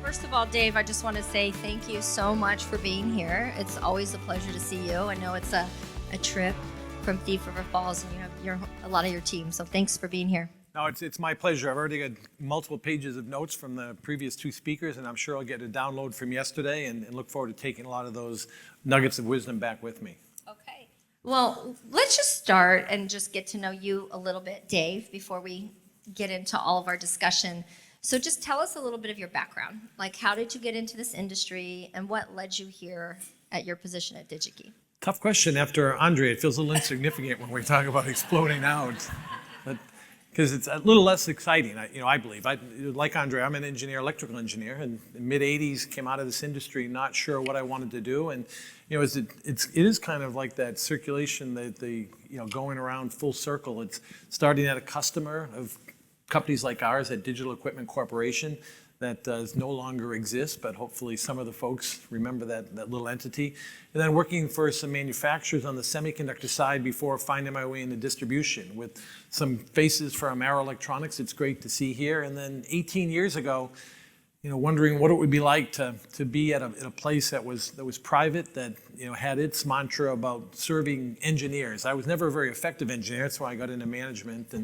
First of all, Dave, I just want to say thank you so much for being here. It's always a pleasure to see you. I know it's a trip from Thief River Falls, and you have a lot of your team, so thanks for being here. No, it's my pleasure. I've already got multiple pages of notes from the previous two speakers, and I'm sure I'll get a download from yesterday and look forward to taking a lot of those nuggets of wisdom back with me. Okay. Well, let's just start and just get to know you a little bit, Dave, before we get into all of our discussion. So just tell us a little bit of your background. Like, how did you get into this industry, and what led you here at your position at DigiKey? Tough question after Andre. It feels a little insignificant when we talk about exploding out, because it's a little less exciting. I believe. Like Andre, I'm an engineer, electrical engineer, and in the mid '80s came out of this industry not sure what I wanted to do, and it is kind of like that circulation, the going around full circle. It's starting at a customer of companies like ours at Digital Equipment Corporation that does no longer exist, but hopefully some of the folks remember that little entity. And then working for some manufacturers on the semiconductor side before finding my way into distribution with some faces from Arrow Electronics it's great to see here. And then 18 years ago, wondering what it would be like to be at a place that was private, that had its mantra about serving engineers. I was never a very effective engineer, that's why I got into management.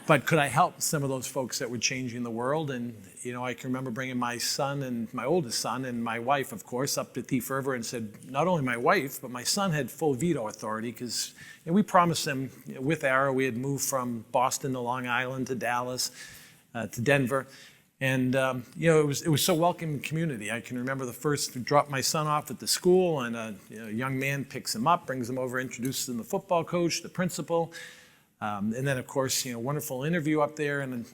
But could I help some of those folks that were changing the world? And, I can remember bringing my son and my oldest son and my wife, of course, up to Thief River and said, not only my wife, but my son had full veto authority because we promised them with Arrow, we had moved from Boston to Long Island to Dallas to Denver. And, it was so welcoming community. I can remember the first, drop my son off at the school, and a young man picks him up, brings him over, introduces him to the football coach, the principal. And then, of course, wonderful interview up there. And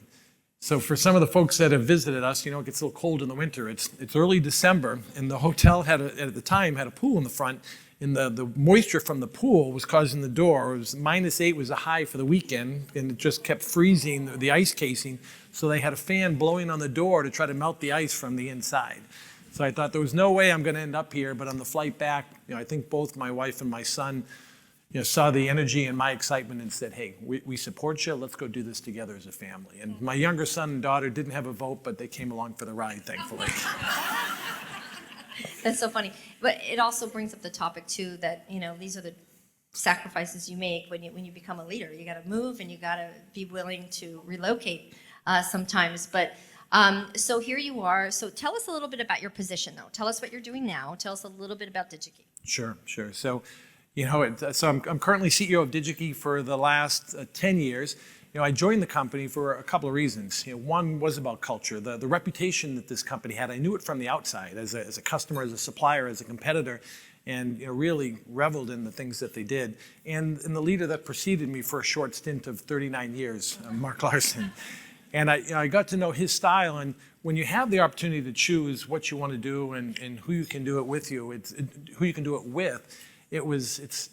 so for some of the folks that have visited us, it gets a little cold in the winter. It's early December, and the hotel at the time had a pool in the front, and the moisture from the pool was causing the door. It was -8 was a high for the weekend, and it just kept freezing the ice casing. So they had a fan blowing on the door to try to melt the ice from the inside. So I thought there was no way I'm going to end up here. But on the flight back, I think both my wife and my son saw the energy and my excitement and said, hey, we support you. Let's go do this together as a family. And my younger son and daughter didn't have a vote, but they came along for the ride, thankfully. That's so funny. But it also brings up the topic, too, that, these are the sacrifices you make when you become a leader. You got to move, and you got to be willing to relocate sometimes. But so here you are. So tell us a little bit about your position, though. Tell us what you're doing now. Tell us a little bit about DigiKey. Sure. So I'm currently CEO of DigiKey for the last 10 years. I joined the company for a couple of reasons. One was about culture, the reputation that this company had. I knew it from the outside as a customer, as a supplier, as a competitor, and really reveled in the things that they did. And the leader that preceded me for a short stint of 39 years, Mark Larson. And I got to know his style. And when you have the opportunity to choose what you want to do and who you can do it with who you can do it with, it's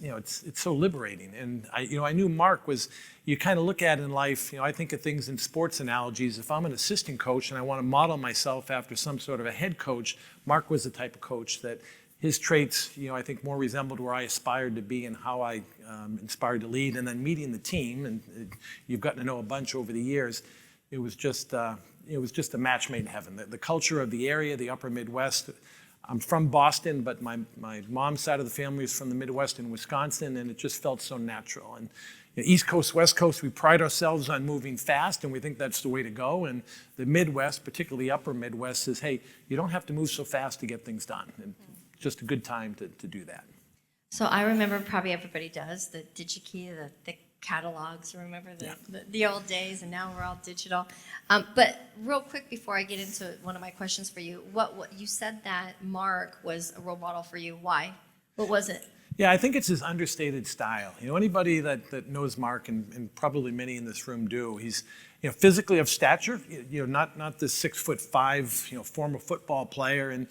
so liberating. And I knew Mark was, you kind of look at in life, I think of things in sports analogies. If I'm an assistant coach and I want to model myself after some sort of a head coach, Mark was the type of coach that his traits, I think more resembled where I aspired to be and how I inspired to lead. And then meeting the team, and you've gotten to know a bunch over the years, it was just a match made in heaven. The culture of the area, the upper Midwest. I'm from Boston, but my mom's side of the family is from the Midwest in Wisconsin, and it just felt so natural. And East Coast, West Coast, we pride ourselves on moving fast, and we think that's the way to go. And the Midwest, particularly upper Midwest, says, hey, you don't have to move so fast to get things done. And just a good time to do that. So I remember, probably everybody does, the DigiKey, the catalogs, remember the old days, and now we're all digital. But real quick before I get into one of my questions for you, what you said that Mark was a role model for you. Why? What was it? Yeah, I think it's his understated style. Anybody that knows Mark, and probably many in this room do, he's physically of stature, not this 6'5", former football player, and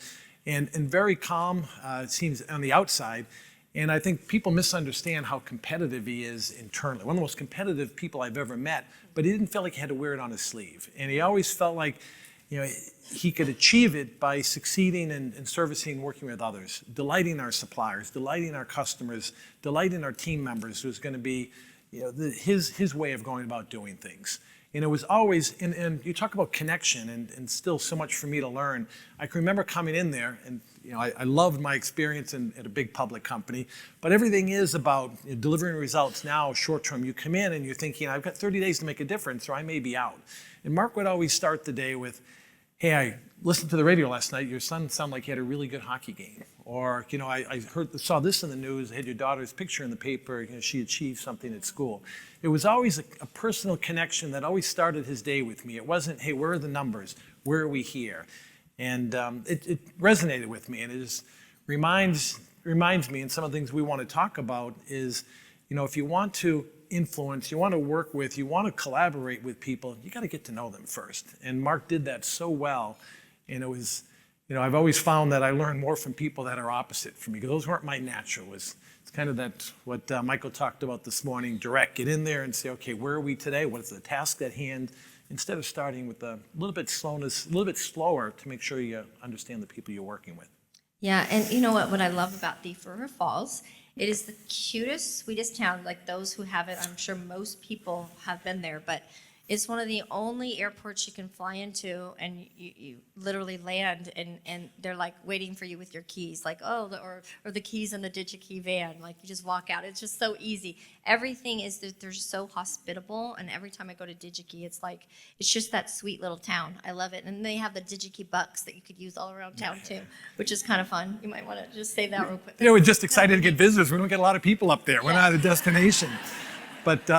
very calm, it seems on the outside. And I think people misunderstand how competitive he is internally. One of the most competitive people I've ever met, but he didn't feel like he had to wear it on his sleeve. And he always felt like, he could achieve it by succeeding and servicing, working with others, delighting our suppliers, delighting our customers, delighting our team members was going to be, his way of going about doing things. And it was always, and you talk about connection and still so much for me to learn. I can remember coming in there and I loved my experience at a big public company, but everything is about delivering results now, short term. You come in and you're thinking, I've got 30 days to make a difference or I may be out. And Mark would always start the day with, hey, I listened to the radio last night. Your son sounded like he had a really good hockey game. Or, I saw this in the news. Had your daughter's picture in the paper. She achieved something at school. It was always a personal connection that always started his day with me. It wasn't, hey, where are the numbers? Where are we here? And it resonated with me. And it just reminds me, and some of the things we want to talk about is, if you want to influence, you want to work with, you want to collaborate with people, you got to get to know them first. And Mark did that so well. And it was, I've always found that I learn more from people that are opposite from me, because those weren't my natural. It's kind of that what Michael talked about this morning, direct. Get in there and say, okay, where are we today? What is the task at hand? Instead of starting with a little bit slowness, a little bit slower to make sure you understand the people you're working with. Yeah, and you know what I love about Thief River Falls? It is the cutest, sweetest town. Like those who haven't, I'm sure most people have been there, but it's one of the only airports you can fly into, and you literally land, and they're like waiting for you with your keys, like or the keys in the DigiKey van. Like you just walk out. It's just so easy. Everything is they're just so hospitable, and every time I go to DigiKey, it's just that sweet little town. I love it, and they have the DigiKey bucks that you could use all around town too, which is kind of fun. You might want to just say that real quick. We're just excited to get visitors. We don't get a lot of people up there. We're not a destination. But,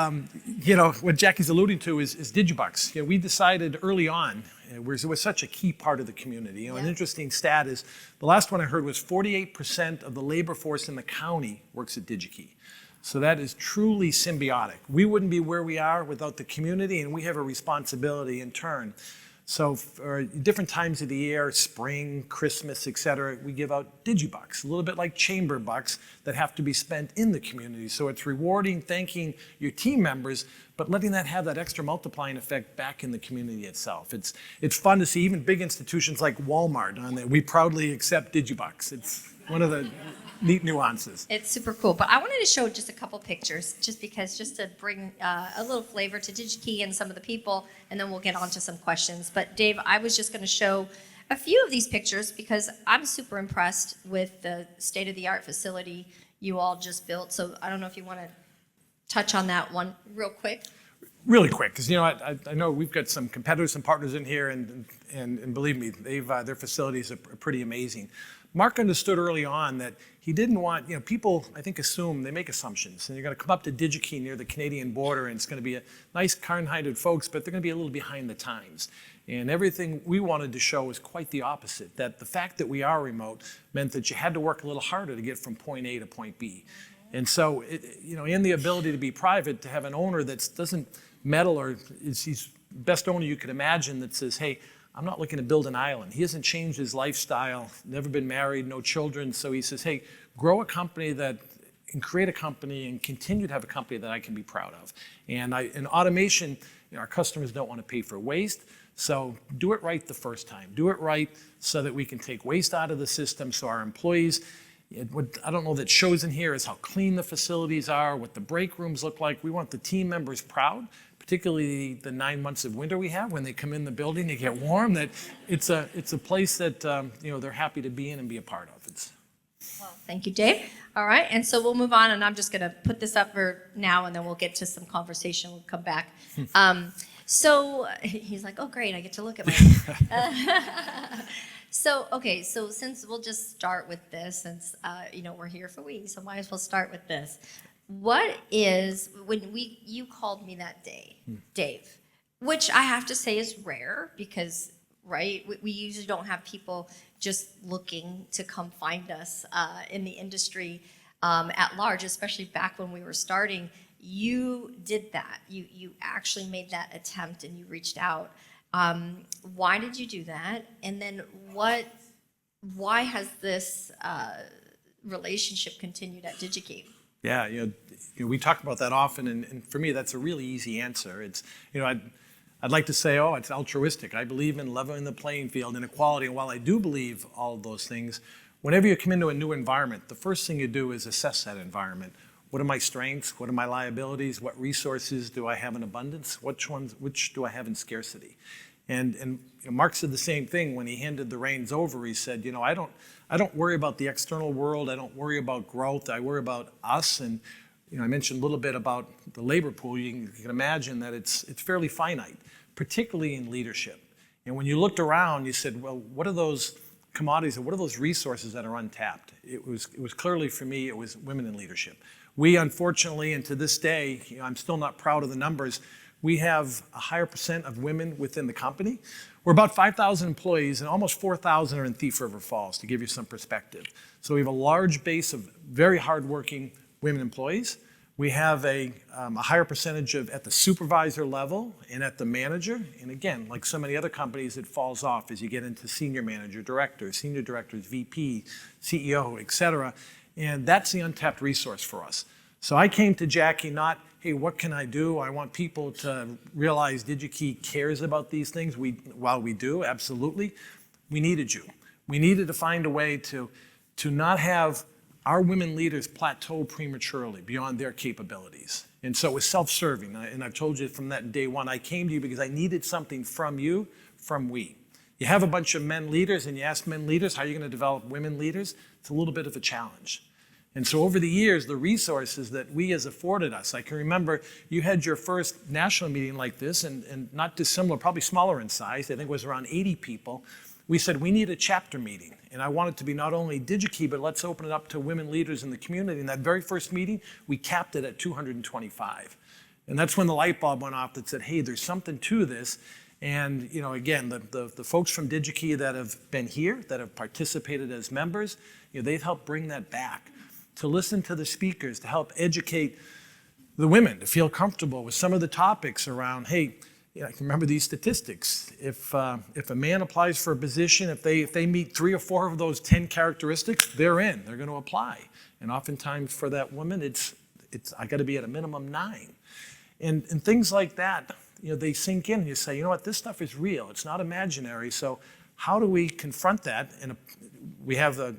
what Jackie's alluding to is Digibucks. We decided early on, it was such a key part of the community. An interesting stat is, the last one I heard was 48% of the labor force in the county works at DigiKey. So that is truly symbiotic. We wouldn't be where we are without the community, and we have a responsibility in turn. So for different times of the year, spring, Christmas, et cetera, we give out Digibucks, a little bit like chamber bucks that have to be spent in the community. So it's rewarding, thanking your team members, but letting that have that extra multiplying effect back in the community itself. It's fun to see even big institutions like Walmart on there. We proudly accept Digibucks. It's one of the neat nuances. It's super cool. But I wanted to show just a couple pictures, just to bring a little flavor to DigiKey and some of the people, and then we'll get on to some questions. But Dave, I was just going to show a few of these pictures because I'm super impressed with the state-of-the-art facility you all just built. So I don't know if you want to touch on that one real quick. Really quick, because I know we've got some competitors and partners in here, and believe me, their facilities are pretty amazing. Mark understood early on that he didn't want, people, I think, assume, they make assumptions. And you're going to come up to DigiKey near the Canadian border, and it's going to be a nice, kind-hearted folks, but they're going to be a little behind the times. And everything we wanted to show was quite the opposite, that the fact that we are remote meant that you had to work a little harder to get from point A to point B. And so, in the ability to be private, to have an owner that doesn't meddle, or he's the best owner you could imagine, that says, hey, I'm not looking to build an island. He hasn't changed his lifestyle, never been married, no children. So he says, hey, grow a company and create a company and continue to have a company that I can be proud of. And in automation, our customers don't want to pay for waste. So do it right the first time. Do it right so that we can take waste out of the system, so our employees, what I don't know that shows in here is how clean the facilities are, what the break rooms look like. We want the team members proud, particularly the 9 months of winter we have when they come in the building, they get warm, that it's a place that they're happy to be in and be a part of. Well, thank you, Dave. All right, and so we'll move on, and I'm just going to put this up for now, and then we'll get to some conversation. We'll come back. So he's like, oh, great, I get to look at my... So since we'll just start with this, since we're here for we, so might as well start with this. What is, when you called me that day, Dave, which I have to say is rare because, right, we usually don't have people just looking to come find us in the industry at large, especially back when we were starting. You did that. You actually made that attempt and you reached out. Why did you do that? And then why has this relationship continued at DigiKey? Yeah, we talk about that often, and for me, that's a really easy answer. It's, I'd like to say, it's altruistic. I believe in leveling the playing field and equality, and while I do believe all of those things, whenever you come into a new environment, the first thing you do is assess that environment. what are my strengths? What are my liabilities? What resources do I have in abundance? Which do I have in scarcity? And Mark said the same thing when he handed the reins over. He said, I don't worry about the external world. I don't worry about growth. I worry about us. And I mentioned a little bit about the labor pool. You can imagine that it's fairly finite, particularly in leadership. And when you looked around, you said, well, what are those commodities, or what are those resources that are untapped? It was clearly, for me, it was women in leadership. We, unfortunately, and to this day, I'm still not proud of the numbers, we have a higher percent of women within the company. We're about 5,000 employees, and almost 4,000 are in Thief River Falls, to give you some perspective. So we have a large base of very hardworking women employees. We have a higher percentage at the supervisor level and at the manager. And again, like so many other companies, it falls off as you get into senior manager, senior directors, VP, CEO, et cetera. And that's the untapped resource for us. So I came to Jackie not, hey, what can I do? I want people to realize DigiKey cares about these things. While we do, absolutely, we needed you. We needed to find a way to not have our women leaders plateau prematurely beyond their capabilities. And so it was self-serving. And I've told you from that day one, I came to you because I needed something from you, from we. You have a bunch of men leaders and you ask men leaders, how are you going to develop women leaders? It's a little bit of a challenge. And so over the years, the resources that we has afforded us, I can remember you had your first national meeting like this, and not dissimilar, probably smaller in size, I think it was around 80 people. We said, we need a chapter meeting. And I want it to be not only DigiKey, but let's open it up to women leaders in the community. In that very first meeting, we capped it at 225. And that's when the light bulb went off that said, hey, there's something to this. And again, the folks from DigiKey that have been here, that have participated as members, they've helped bring that back. To listen to the speakers, to help educate the women, to feel comfortable with some of the topics around, hey, I can remember these statistics. If a man applies for a position, if they meet 3 or 4 of those 10 characteristics, they're in. They're going to apply. And oftentimes for that woman, it's I got to be at a minimum 9. And things like that, they sink in. And you say, what, this stuff is real. It's not imaginary. So how do we confront that? And we have a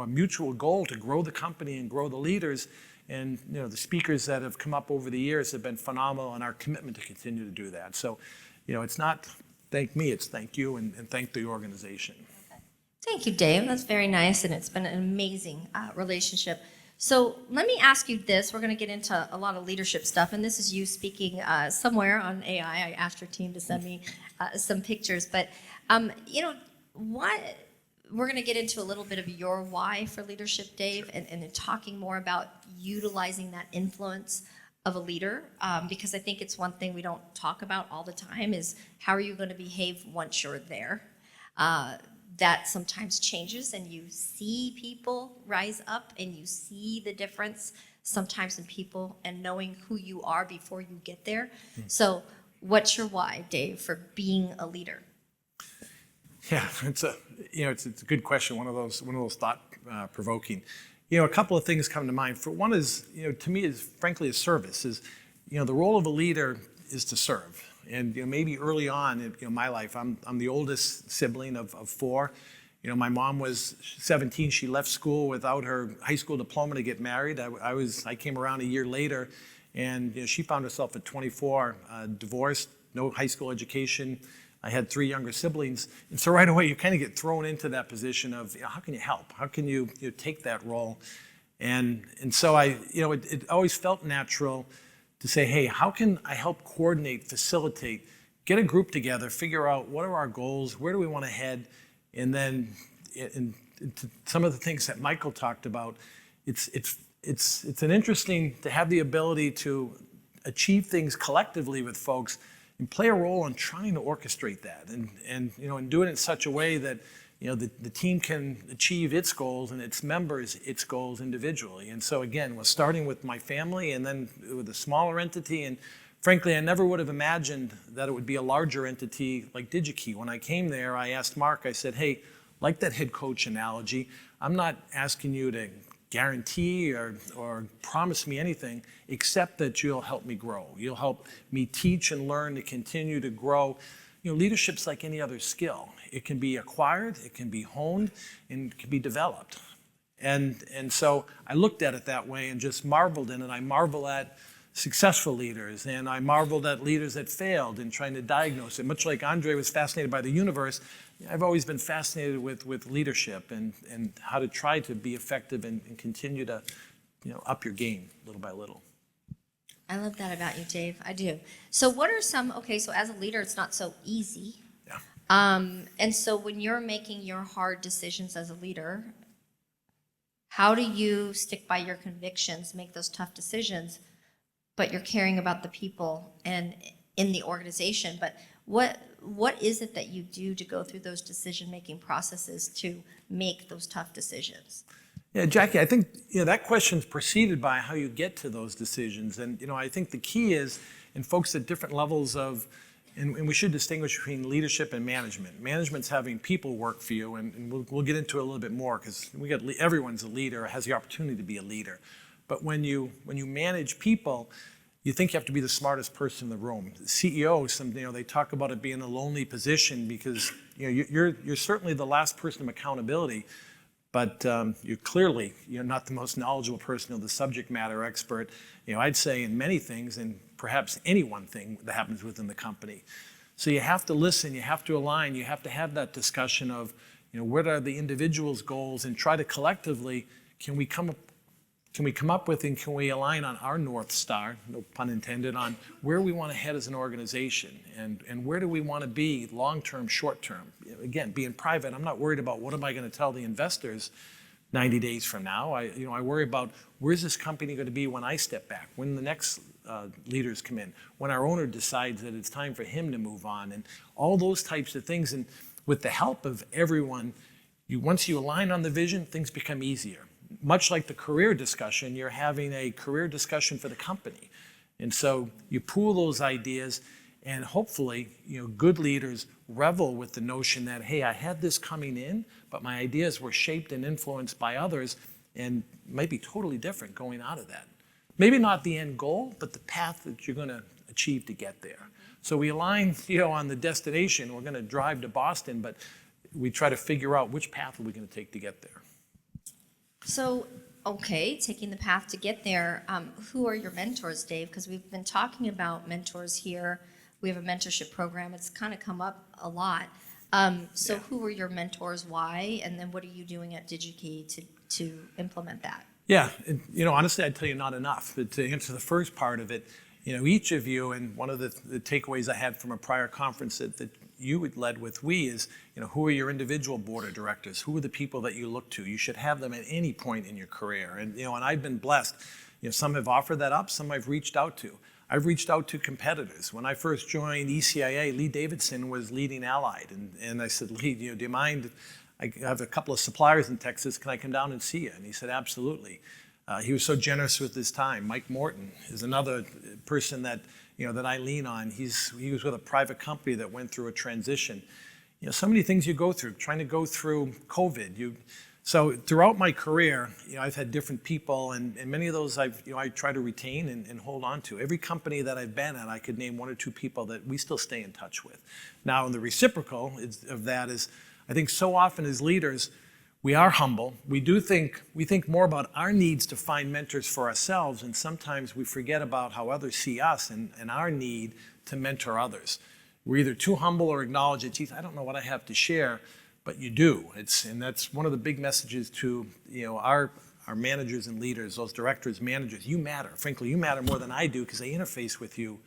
mutual goal to grow the company and grow the leaders. And the speakers that have come up over the years have been phenomenal, and our commitment to continue to do that. So, it's not thank me, it's thank you and thank the organization. Thank you, Dave. That's very nice, and it's been an amazing relationship. So let me ask you this. We're going to get into a lot of leadership stuff, and this is you speaking somewhere on AI. I asked your team to send me some pictures, but what? We're going to get into a little bit of your why for leadership, Dave, and then talking more about utilizing that influence of a leader, because I think it's one thing we don't talk about all the time is how are you going to behave once you're there. That sometimes changes, and you see people rise up and you see the difference sometimes in people and knowing who you are before you get there. So what's your why, Dave, for being a leader? Yeah, it's a good question. One of those thought provoking. A couple of things come to mind. For one is, to me, is frankly a service. Is the role of a leader is to serve. And maybe early on in my life, I'm the oldest sibling of 4. My mom was 17. She left school without her high school diploma to get married. I came around a year later, and she found herself at 24, divorced, no high school education. I had 3 younger siblings, and so right away you kind of get thrown into that position of how can you help? How can you take that role? And so it always felt natural to say, hey, how can I help coordinate, facilitate, get a group together, figure out what are our goals, where do we want to head, and then some of the things that Michael talked about. It's an interesting to have the ability to achieve things collectively with folks and play a role in trying to orchestrate that and do it in such a way that the team can achieve its goals and its members its goals individually. And so again, we're starting with my family and then with a smaller entity. And frankly, I never would have imagined that it would be a larger entity like DigiKey. When I came there, I asked Mark, I said, hey, like that head coach analogy, I'm not asking you to guarantee or promise me anything except that you'll help me grow. You'll help me teach and learn to continue to grow. Leadership's like any other skill. It can be acquired, it can be honed, and it can be developed. And so I looked at it that way and just marveled in it. I marvel at successful leaders, and I marveled at leaders that failed in trying to diagnose it. Much like Andre was fascinated by the universe, I've always been fascinated with leadership and how to try to be effective and continue to up your game little by little. I love that about you, Dave. I do. So what are some, okay, so as a leader, it's not so easy. Yeah. And so when you're making your hard decisions as a leader, how do you stick by your convictions, make those tough decisions, but you're caring about the people and in the organization? But what is it that you do to go through those decision-making processes to make those tough decisions? Yeah, Jackie, I think that question's preceded by how you get to those decisions. And I think the key is in folks at different levels of, and we should distinguish between leadership and management. Management's having people work for you, and we'll get into it a little bit more because everyone's a leader, has the opportunity to be a leader. But when you manage people, you think you have to be the smartest person in the room. The CEO, they talk about it being a lonely position because you're certainly the last person of accountability. But you're not the most knowledgeable person, the subject matter expert, I'd say in many things, and perhaps any one thing that happens within the company. So you have to listen, you have to align, you have to have that discussion of, what are the individual's goals, and try to collectively, can we come up with and can we align on our North Star, no pun intended, on where we want to head as an organization and where do we want to be long-term, short-term. Again, being private, I'm not worried about what am I going to tell the investors 90 days from now. I worry about where's this company going to be when I step back, when the next leaders come in, when our owner decides that it's time for him to move on, and all those types of things. And with the help of everyone, once you align on the vision, things become easier. Much like the career discussion, you're having a career discussion for the company. And so you pool those ideas, and hopefully, good leaders revel with the notion that, hey, I had this coming in, but my ideas were shaped and influenced by others and might be totally different going out of that. Maybe not the end goal, but the path that you're going to achieve to get there. So we align, on the destination. We're going to drive to Boston, but we try to figure out which path are we going to take to get there. So, okay, taking the path to get there, who are your mentors, Dave? Because we've been talking about mentors here. We have a mentorship program. It's kind of come up a lot. Who are your mentors, why, and then what are you doing at DigiKey to implement that? Yeah, honestly, I'd tell you not enough. But to answer the first part of it, each of you, and one of the takeaways I had from a prior conference that you had led with is, who are your individual board of directors? Who are the people that you look to? You should have them at any point in your career. And, and I've been blessed. Some have offered that up, some I've reached out to. I've reached out to competitors. When I first joined ECIA, Lee Davidson was leading Allied. And I said, Lee, do you mind? I have a couple of suppliers in Texas. Can I come down and see you? And he said, absolutely. He was so generous with his time. Mike Morton is another person that, that I lean on. He was with a private company that went through a transition. So many things you go through, trying to go through COVID. So throughout my career, I've had different people, and many of those I try to retain and hold on to. Every company that I've been at, I could name one or two people that we still stay in touch with. Now, the reciprocal of that is, I think so often as leaders, we are humble. We think more about our needs to find mentors for ourselves, and sometimes we forget about how others see us and our need to mentor others. We're either too humble or acknowledge that, geez, I don't know what I have to share, but you do. And that's one of the big messages to our managers and leaders, those directors, managers. You matter. Frankly, you matter more than I do because I interface with you.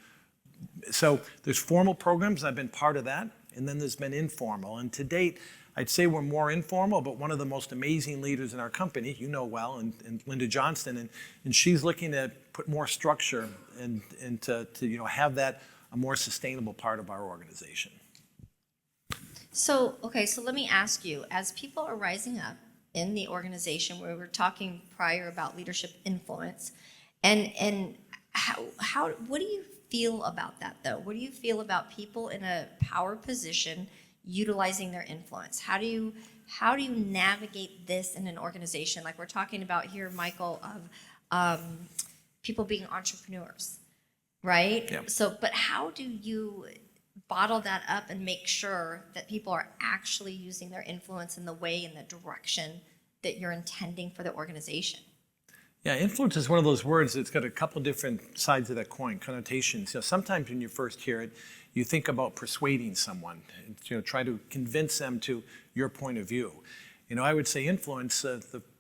So there's formal programs. I've been part of that. And then there's been informal. And to date, I'd say we're more informal, but one of the most amazing leaders in our company, well, and Linda Johnston, and she's looking to put more structure and to have that a more sustainable part of our organization. So let me ask you, as people are rising up in the organization, where we were talking prior about leadership influence, and what do you feel about that, though? What do you feel about people in a power position utilizing their influence? How do you navigate this in an organization? Like we're talking about here, Michael, of people being entrepreneurs, right? Yeah. So, but how do you bottle that up and make sure that people are actually using their influence in the way and the direction that you're intending for the organization. Yeah, influence is one of those words that's got a couple different sides of that coin, connotations. Sometimes when you first hear it, you think about persuading someone, and, try to convince them to your point of view. I would say influence,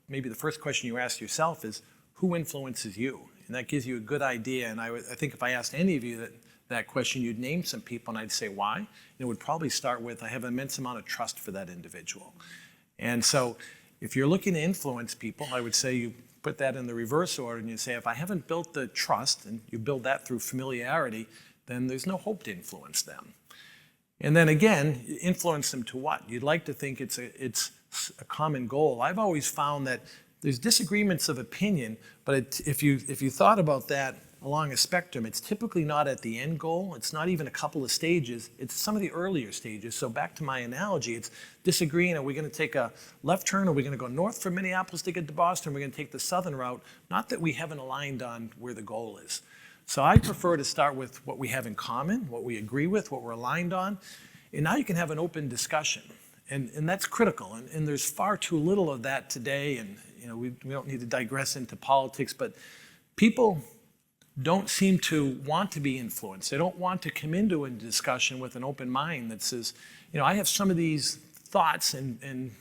maybe the first question you ask yourself is, who influences you? And that gives you a good idea. And I think if I asked any of you that question, you'd name some people, and I'd say why. And it would probably start with, I have an immense amount of trust for that individual. And so if you're looking to influence people, I would say you put that in the reverse order, and you say, if I haven't built the trust, and you build that through familiarity, then there's no hope to influence them. And then again, influence them to what? You'd like to think it's a common goal. I've always found that there's disagreements of opinion, but if you thought about that along a spectrum, it's typically not at the end goal. It's not even a couple of stages. It's some of the earlier stages. So back to my analogy, it's disagreeing. Are we going to take a left turn? Are we going to go north from Minneapolis to get to Boston? Are we going to take the southern route? Not that we haven't aligned on where the goal is. So I prefer to start with what we have in common, what we agree with, what we're aligned on. And now you can have an open discussion. And that's critical. And there's far too little of that today. And we don't need to digress into politics, but people don't seem to want to be influenced. They don't want to come into a discussion with an open mind that says, I have some of these thoughts and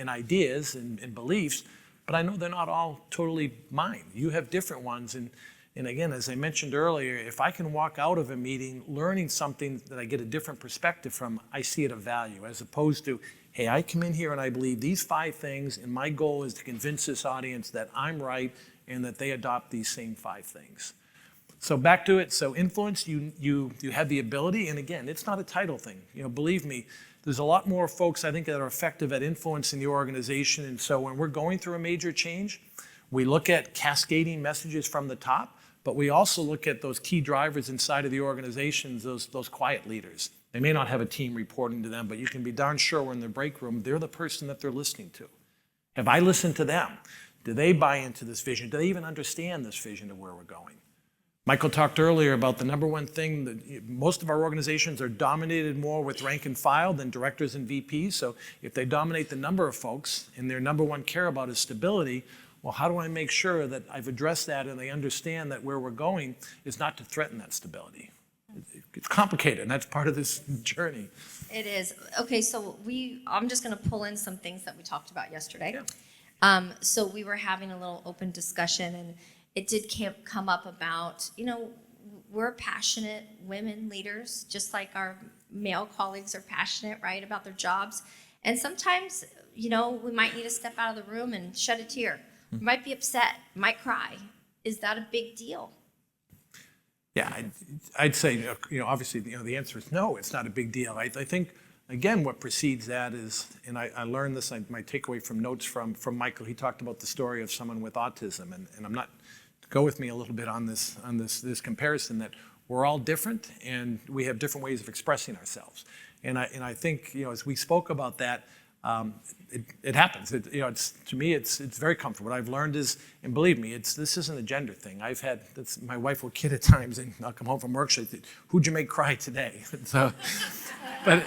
ideas and beliefs, but I know they're not all totally mine. You have different ones. And again, as I mentioned earlier, if I can walk out of a meeting learning something that I get a different perspective from, I see it of value, as opposed to, hey, I come in here and I believe these 5 things, and my goal is to convince this audience that I'm right and that they adopt these same 5 things. So back to it. So influence, you have the ability, and again, it's not a title thing. Believe me, there's a lot more folks I think that are effective at influencing the organization. And so when we're going through a major change, we look at cascading messages from the top, but we also look at those key drivers inside of the organizations, those quiet leaders. They may not have a team reporting to them, but you can be darn sure when in the break room, they're the person that they're listening to. Have I listened to them? Do they buy into this vision? Do they even understand this vision of where we're going? Michael talked earlier about the number one thing that most of our organizations are dominated more with rank and file than directors and VPs. So if they dominate the number of folks and their number one care about is stability, well, how do I make sure that I've addressed that and they understand that where we're going is not to threaten that stability? It's complicated, and that's part of this journey. It is. Okay, so I'm just going to pull in some things that we talked about yesterday. Yeah. So we were having a little open discussion, and it did come up about, we're passionate women leaders, just like our male colleagues are passionate, right, about their jobs. And sometimes, we might need to step out of the room and shed a tear. We might be upset, might cry. Is that a big deal? Yeah, I'd say, obviously, the answer is no, it's not a big deal. I think, again, what precedes that is, and I learned this, my takeaway from notes from Michael, he talked about the story of someone with autism, and I'm not, go with me a little bit on this comparison, that we're all different, and we have different ways of expressing ourselves. And I think, as we spoke about that, it happens. To me, it's very comfortable. What I've learned is, and believe me, this isn't a gender thing. My wife will kid at times, and I'll come home from work, she'll say, who'd you make cry today? So, but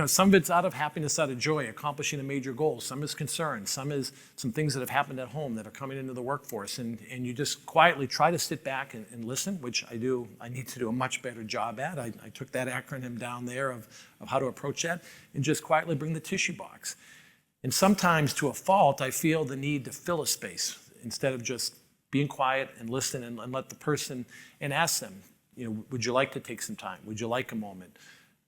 some of it's out of happiness, out of joy, accomplishing a major goal. Some is concern. Some is some things that have happened at home that are coming into the workforce. And you just quietly try to sit back and listen, which I do. I need to do a much better job at. I took that acronym down there of how to approach that, and just quietly bring the tissue box. And sometimes, to a fault, I feel the need to fill a space instead of just being quiet and listen and let the person, and ask them, would you like to take some time? Would you like a moment?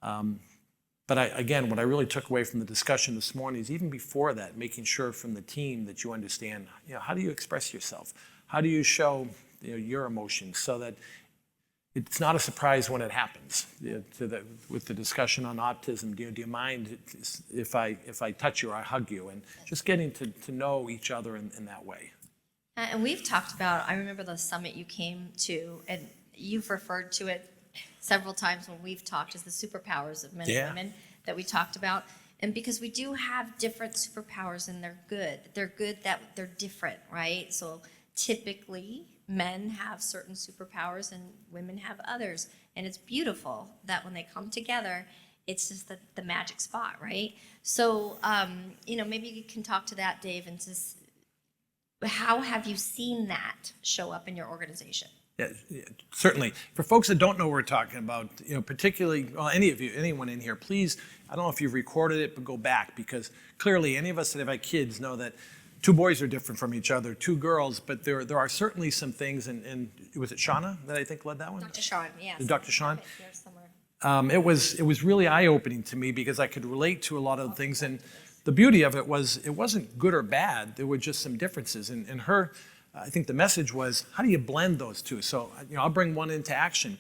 But again, what I really took away from the discussion this morning is, even before that, making sure from the team that you understand, how do you express yourself? How do you show your emotions so that it's not a surprise when it happens? With the discussion on autism, do you mind if I touch you or I hug you? And just getting to know each other in that way. And we've talked about, I remember the summit you came to, and you've referred to it several times when we've talked as the superpowers of men and women that we talked about. And because we do have different superpowers, and they're good. They're good that they're different, right? So typically men have certain superpowers and women have others. And it's beautiful that when they come together, it's just the magic spot, right? So, maybe you can talk to that, Dave, and just how have you seen that show up in your organization? Yeah, certainly. For folks that don't know what we're talking about, particularly, well, anyone in here, please, I don't know if you've recorded it, but go back, because clearly any of us that have had kids know that two boys are different from each other, two girls, but there are certainly some things, and was it Shauna that I think led that one? Dr. Sean, yes. Dr. Sean? Here somewhere. It was really eye-opening to me because I could relate to a lot of the things, and the beauty of it was it wasn't good or bad. There were just some differences, and her, I think the message was, how do you blend those two? So, I'll bring one into action.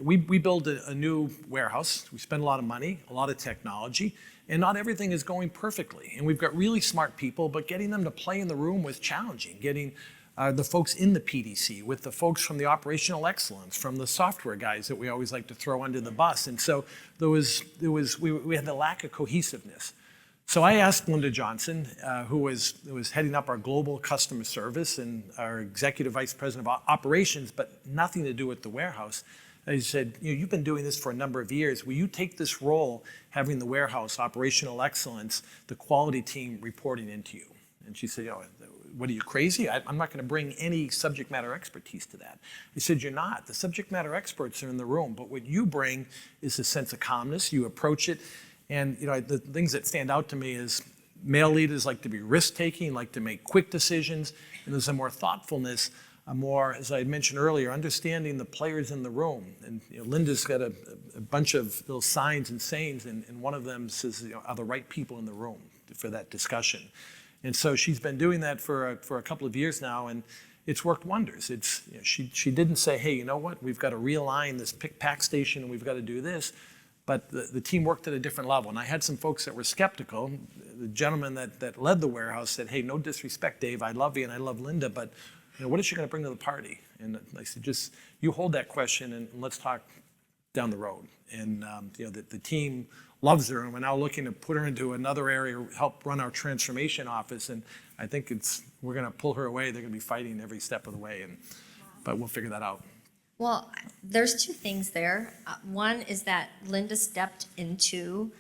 We build a new warehouse. We spend a lot of money, a lot of technology, and not everything is going perfectly. And we've got really smart people, but getting them to play in the room was challenging. Getting the folks in the PDC, with the folks from the operational excellence, from the software guys that we always like to throw under the bus. And so we had the lack of cohesiveness. So I asked Linda Johnson, who was heading up our global customer service and our executive vice president of operations, but nothing to do with the warehouse. I said, you've been doing this for a number of years. Will you take this role, having the warehouse, operational excellence, the quality team reporting into you? And she said, what are you, crazy? I'm not going to bring any subject matter expertise to that. I said, you're not. The subject matter experts are in the room, but what you bring is a sense of calmness. You approach it. And the things that stand out to me is male leaders like to be risk-taking, like to make quick decisions, and there's a more thoughtfulness, a more, as I had mentioned earlier, understanding the players in the room. And Linda's got a bunch of little signs and sayings, and one of them says, are the right people in the room for that discussion? And so she's been doing that for a couple of years now, and it's worked wonders. It's she didn't say, hey, you know what, we've got to realign this pick-pack station and we've got to do this. But the team worked at a different level. And I had some folks that were skeptical. The gentleman that led the warehouse said, hey, no disrespect, Dave, I love you and I love Linda, but what is she going to bring to the party? And I said, just you hold that question and let's talk down the road. And the team loves her, and we're now looking to put her into another area, help run our transformation office. And I think we're going to pull her away. They're going to be fighting every step of the way, but we'll figure that out. Well, there's two things there. One is that Linda stepped into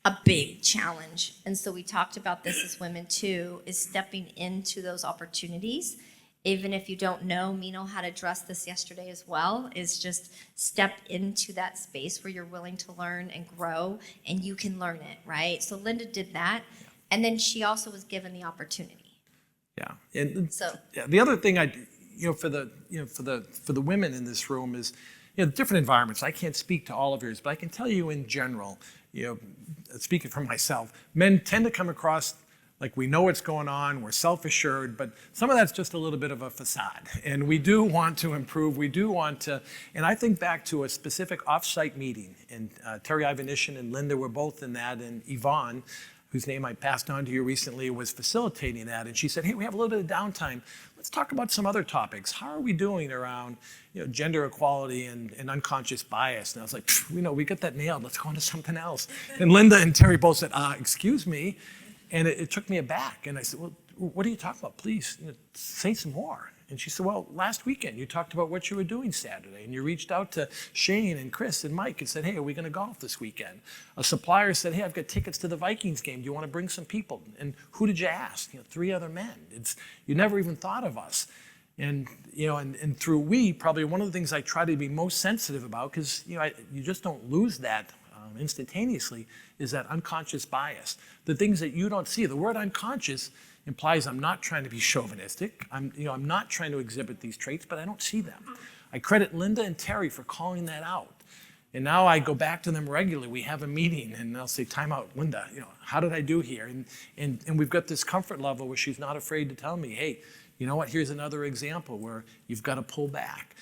a big challenge. And so we talked about this as women too, is stepping into those opportunities. Even if you don't know, Mino had addressed this yesterday as well, is just step into that space where you're willing to learn and grow, and you can learn it, right? So Linda did that, and then she also was given the opportunity. Yeah, and so the other thing for the women in this room is, different environments. I can't speak to all of yours, but I can tell you in general, speaking for myself, men tend to come across like we know what's going on, we're self-assured, but some of that's just a little bit of a facade. And we do want to improve, we do want to, and I think back to a specific off-site meeting, and Terry Ivanishin and Linda were both in that, and Yvonne, whose name I passed on to you recently, was facilitating that. And she said, hey, we have a little bit of downtime. Let's talk about some other topics. How are we doing around gender equality and unconscious bias? And I was like, we got that nailed. Let's go on to something else. And Linda and Terry both said, excuse me. And it took me aback. And I said, well, what are you talking about? Please say some more. And she said, well, last weekend you talked about what you were doing Saturday, and you reached out to Shane and Chris and Mike and said, hey, are we going to golf this weekend? A supplier said, hey, I've got tickets to the Vikings game. Do you want to bring some people? And who did you ask? 3 other men. You never even thought of us. And and through probably one of the things I try to be most sensitive about, because you just don't lose that instantaneously, is that unconscious bias. The things that you don't see. The word unconscious implies I'm not trying to be chauvinistic. I'm not trying to exhibit these traits, but I don't see them. I credit Linda and Terry for calling that out. And now I go back to them regularly. We have a meeting, and I'll say, time out, Linda, how did I do here? And we've got this comfort level where she's not afraid to tell me, hey, you know what, here's another example where you've got to pull back.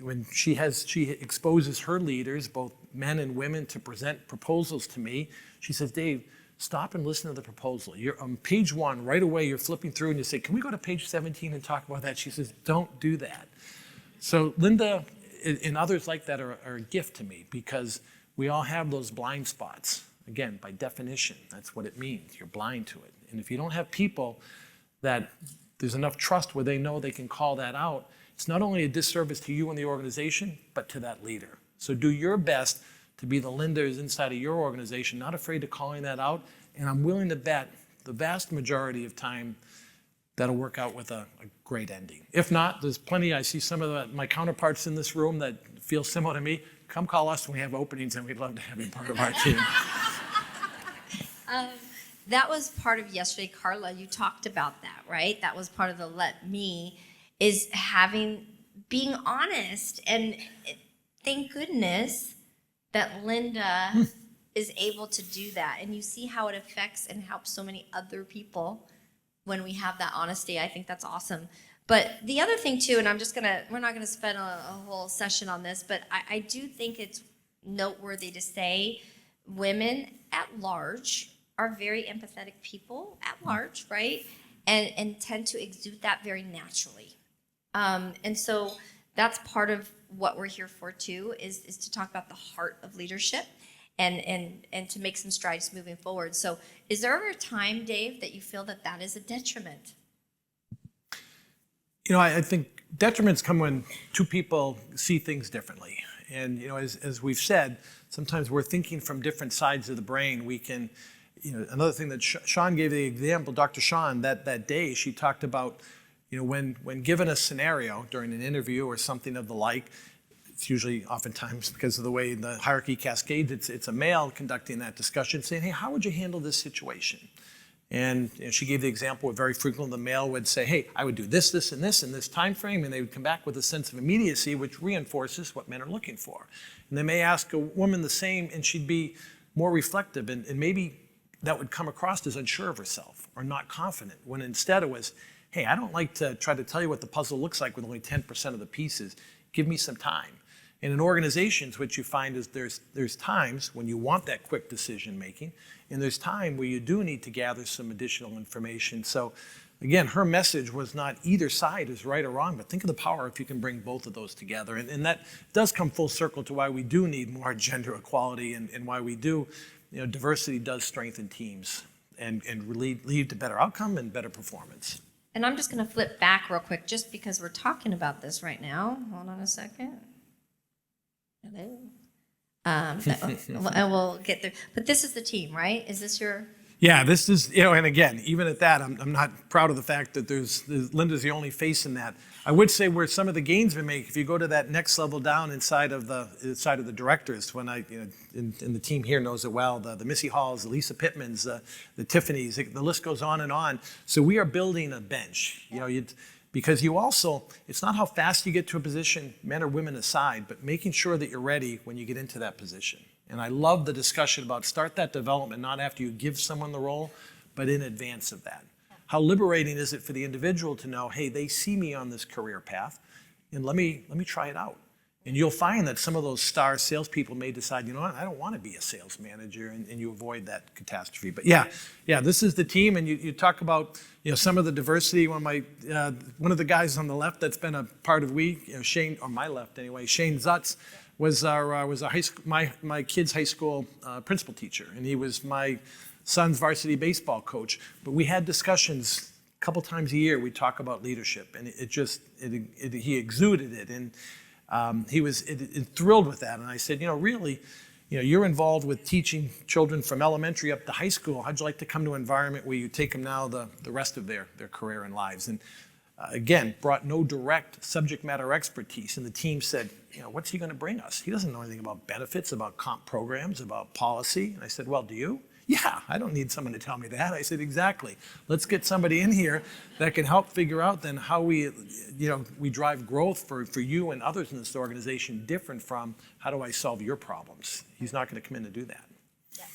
When she exposes her leaders, both men and women, to present proposals to me, she says, Dave, stop and listen to the proposal. You're on page 1, right away you're flipping through and you say, can we go to page 17 and talk about that? She says, don't do that. So Linda and others like that are a gift to me, because we all have those blind spots. Again, by definition, that's what it means. You're blind to it. And if you don't have people that there's enough trust where they know they can call that out, it's not only a disservice to you and the organization, but to that leader. So do your best to be the Lindas inside of your organization, not afraid of calling that out. And I'm willing to bet the vast majority of time that'll work out with a great ending. If not, there's plenty. I see some of my counterparts in this room that feel similar to me. Come call us when we have openings, and we'd love to have you part of our team. That was part of yesterday, Carla. You talked about that, right? That was part of the let me, is being honest. And thank goodness that Linda is able to do that. And you see how it affects and helps so many other people when we have that honesty. I think that's awesome. But the other thing too, and we're not gonna spend a whole session on this, but I do think it's noteworthy to say women at large are very empathetic people at large, right? And tend to exude that very naturally. And so that's part of what we're here for too, is to talk about the heart of leadership and to make some strides moving forward. So is there ever a time, Dave, that you feel that is a detriment? I think detriments come when two people see things differently. And, as we've said, sometimes we're thinking from different sides of the brain. We can, another thing that Sean gave the example, Dr. Sean, that day, she talked about, when given a scenario during an interview or something of the like, it's usually oftentimes because of the way the hierarchy cascades, it's a male conducting that discussion saying, hey, how would you handle this situation? And she gave the example where very frequently the male would say, hey, I would do this, this, and this in this time frame, and they would come back with a sense of immediacy, which reinforces what men are looking for. And they may ask a woman the same, and she'd be more reflective, and maybe that would come across as unsure of herself or not confident, when instead it was, hey, I don't like to try to tell you what the puzzle looks like with only 10% of the pieces. Give me some time. And in organizations, what you find is there's times when you want that quick decision making, and there's time where you do need to gather some additional information. So again, her message was not either side is right or wrong, but think of the power if you can bring both of those together. And that does come full circle to why we do need more gender equality and why we do, diversity does strengthen teams and lead to better outcome and better performance. And I'm just going to flip back real quick, just because we're talking about this right now. Hold on a second. Hello. And we'll get there. But this is the team, right? Is this your? Yeah, this is, and again, even at that, I'm not proud of the fact that Linda's the only face in that. I would say where some of the gains we make, if you go to that next level down inside of the directors, when and the team here knows it well, the Missy Halls, the Lisa Pittmans, the Tiffanys, the list goes on and on. So we are building a bench, because you also, it's not how fast you get to a position, men or women aside, but making sure that you're ready when you get into that position. And I love the discussion about start that development, not after you give someone the role, but in advance of that. How liberating is it for the individual to know, hey, they see me on this career path, and let me try it out. And you'll find that some of those star salespeople may decide, you know what, I don't want to be a sales manager, and you avoid that catastrophe. But yeah, this is the team, and you talk about some of the diversity. One of the guys on the left that's been a part of Shane, on my left anyway, Shane Zutz was my kid's high school principal teacher, and he was my son's varsity baseball coach. But we had discussions a couple times a year. We talk about leadership, and he exuded it, and he was thrilled with that. And I said, really, you're involved with teaching children from elementary up to high school. How'd you like to come to an environment where you take them now the rest of their career and lives? And again, brought no direct subject matter expertise. And the team said, what's he going to bring us? He doesn't know anything about benefits, about comp programs, about policy. And I said, well, do you? Yeah, I don't need someone to tell me that. I said, exactly. Let's get somebody in here that can help figure out then how we drive growth for you and others in this organization, different from how do I solve your problems. He's not going to come in to do that. Yeah.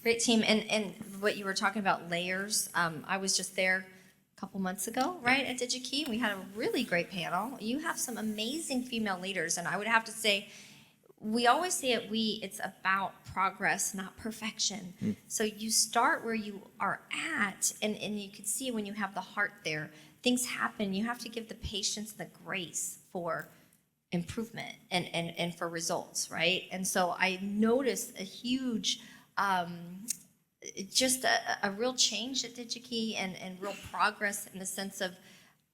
Great team. And what you were talking about, layers, I was just there a couple months ago, right, at DigiKey. We had a really great panel. You have some amazing female leaders, and I would have to say, we always say it's about progress, not perfection. So you start where you are at, and you can see when you have the heart there, things happen. You have to give the patience the grace for improvement and for results, right? And so I noticed a huge, just a real change at DigiKey and real progress in the sense of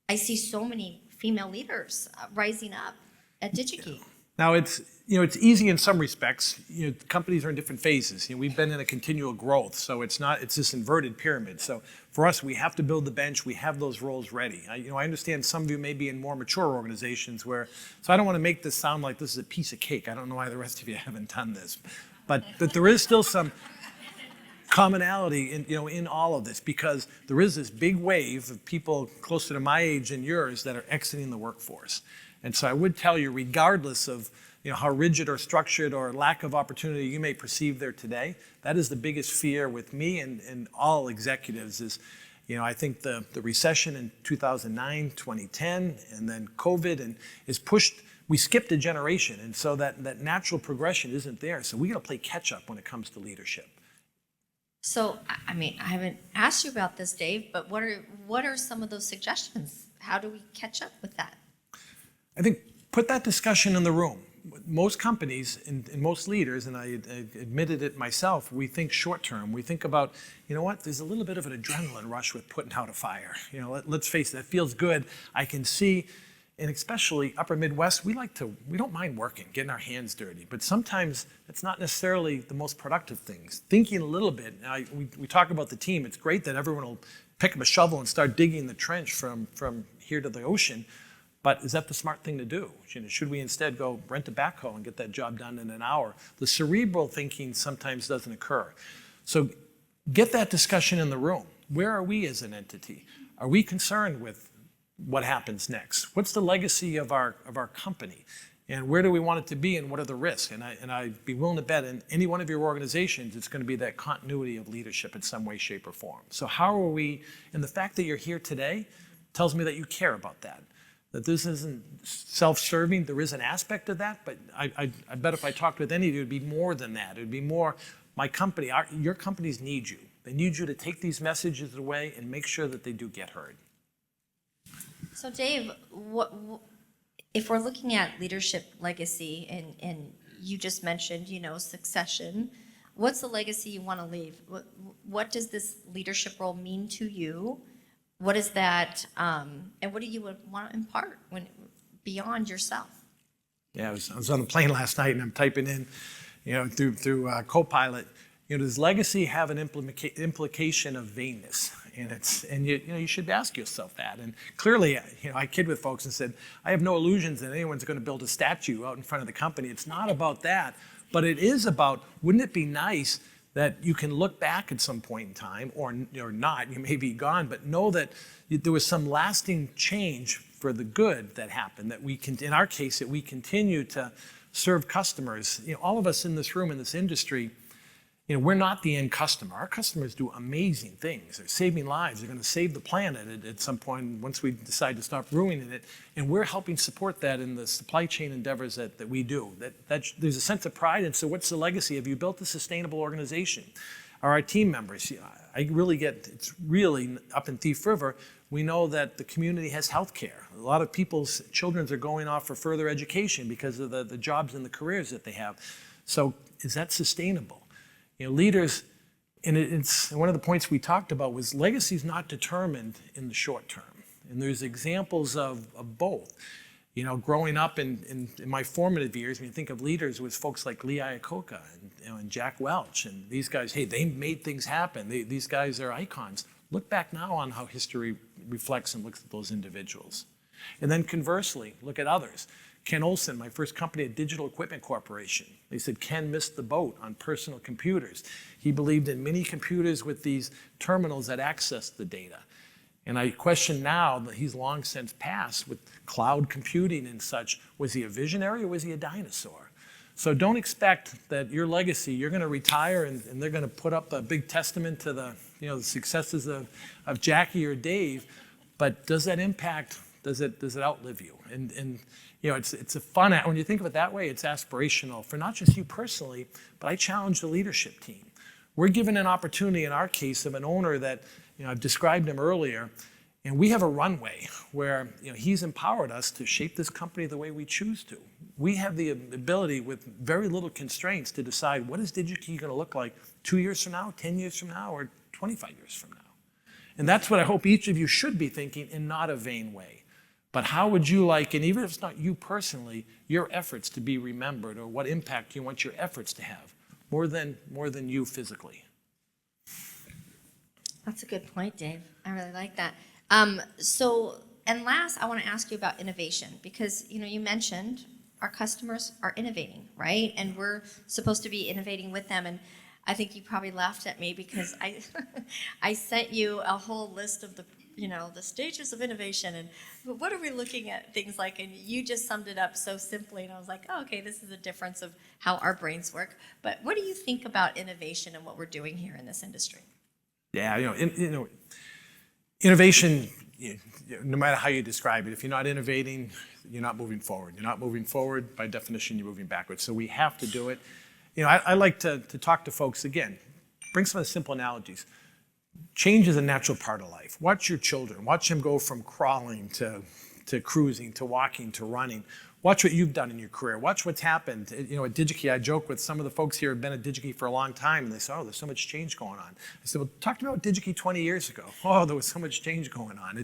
I see so many female leaders rising up at DigiKey. Now it's easy in some respects. Companies are in different phases. We've been in a continual growth, so it's this inverted pyramid. So for us, we have to build the bench. We have those roles ready. I understand some of you may be in more mature organizations so I don't want to make this sound like this is a piece of cake. I don't know why the rest of you haven't done this, but there is still some commonality in all of this, because there is this big wave of people closer to my age and yours that are exiting the workforce. And so I would tell you, regardless of how rigid or structured or lack of opportunity you may perceive there today, that is the biggest fear with me and all executives is, I think the recession in 2009, 2010, and then COVID is pushed. We skipped a generation, and so that natural progression isn't there. So we got to play catch up when it comes to leadership. So, I haven't asked you about this, Dave, but what are some of those suggestions? How do we catch up with that? I think put that discussion in the room. Most companies and most leaders, and I admitted it myself, we think short term. We think about, there's a little bit of an adrenaline rush with putting out a fire. Let's face it, that feels good. I can see, and especially upper Midwest, we don't mind working, getting our hands dirty, but sometimes it's not necessarily the most productive things. Thinking a little bit, we talk about the team. It's great that everyone will pick up a shovel and start digging the trench from here to the ocean. But is that the smart thing to do? Should we instead go rent a backhoe and get that job done in an hour? The cerebral thinking sometimes doesn't occur. So get that discussion in the room. Where are we as an entity? Are we concerned with what happens next? What's the legacy of our company? And where do we want it to be, and what are the risks? And I'd be willing to bet in any one of your organizations, it's going to be that continuity of leadership in some way, shape, or form. So how are we, and the fact that you're here today tells me that you care about that. That this isn't self-serving. There is an aspect of that, but I bet if I talked with any of you, it would be more than that. It would be more, my company, your companies need you. They need you to take these messages away and make sure that they do get heard. So Dave, if we're looking at leadership legacy, and you just mentioned, succession, what's the legacy you want to leave? What does this leadership role mean to you? What is that, and what do you want to impart beyond yourself? Yeah, I was on a plane last night, and I'm typing in, through Copilot. Does legacy have an implication of vainness? And you should ask yourself that. And clearly, I kid with folks and said, I have no illusions that anyone's going to build a statue out in front of the company. It's not about that, but it is about, wouldn't it be nice that you can look back at some point in time, or not, you may be gone, but know that there was some lasting change for the good that happened, that we can, in our case, that we continue to serve customers. All of us in this room, in this industry, we're not the end customer. Our customers do amazing things. They're saving lives. They're going to save the planet at some point once we decide to stop ruining it. And we're helping support that in the supply chain endeavors that we do. That there's a sense of pride. And so what's the legacy? Have you built a sustainable organization? Are our team members? I really get, it's really up in Thief River, we know that the community has health care. A lot of people's children are going off for further education because of the jobs and the careers that they have. So is that sustainable? Leaders, and it's one of the points we talked about was legacy is not determined in the short term. And there's examples of both. Growing up in my formative years, when you think of leaders, was folks like Lee Iacocca and Jack Welch. And these guys, hey, they made things happen. These guys are icons. Look back now on how history reflects and looks at those individuals. And then conversely, look at others. Ken Olson, my first company at Digital Equipment Corporation. They said Ken missed the boat on personal computers. He believed in mini computers with these terminals that accessed the data. And I question now that he's long since passed with cloud computing and such. Was he a visionary or was he a dinosaur? So don't expect that your legacy, you're going to retire and they're going to put up a big testament to the successes of Jackie or Dave. But does that impact, does it outlive you? And it's a fun, when you think of it that way, it's aspirational for not just you personally, but I challenge the leadership team. We're given an opportunity in our case of an owner that, I've described him earlier, and we have a runway where, he's empowered us to shape this company the way we choose to. We have the ability with very little constraints to decide what is DigiKey going to look like 2 years from now, 10 years from now, or 25 years from now. And that's what I hope each of you should be thinking in not a vain way. But how would you like, and even if it's not you personally, your efforts to be remembered, or what impact you want your efforts to have, more than you physically? That's a good point, Dave. I really like that. And last, I want to ask you about innovation because you mentioned our customers are innovating, right? And we're supposed to be innovating with them. And I think you probably laughed at me because I sent you a whole list of the stages of innovation and what are we looking at things like, and you just summed it up so simply, and I was like, oh, okay, this is a difference of how our brains work. But what do you think about innovation and what we're doing here in this industry? Yeah, innovation, no matter how you describe it, if you're not innovating, you're not moving forward. You're not moving forward, by definition, you're moving backwards. So we have to do it. I like to talk to folks, again, bring some of the simple analogies. Change is a natural part of life. Watch your children. Watch them go from crawling to cruising, to walking, to running. Watch what you've done in your career. Watch what's happened. At DigiKey, I joke with some of the folks here who have been at DigiKey for a long time, and they say, oh, there's so much change going on. I said, well, talk to me about DigiKey 20 years ago. Oh, there was so much change going on.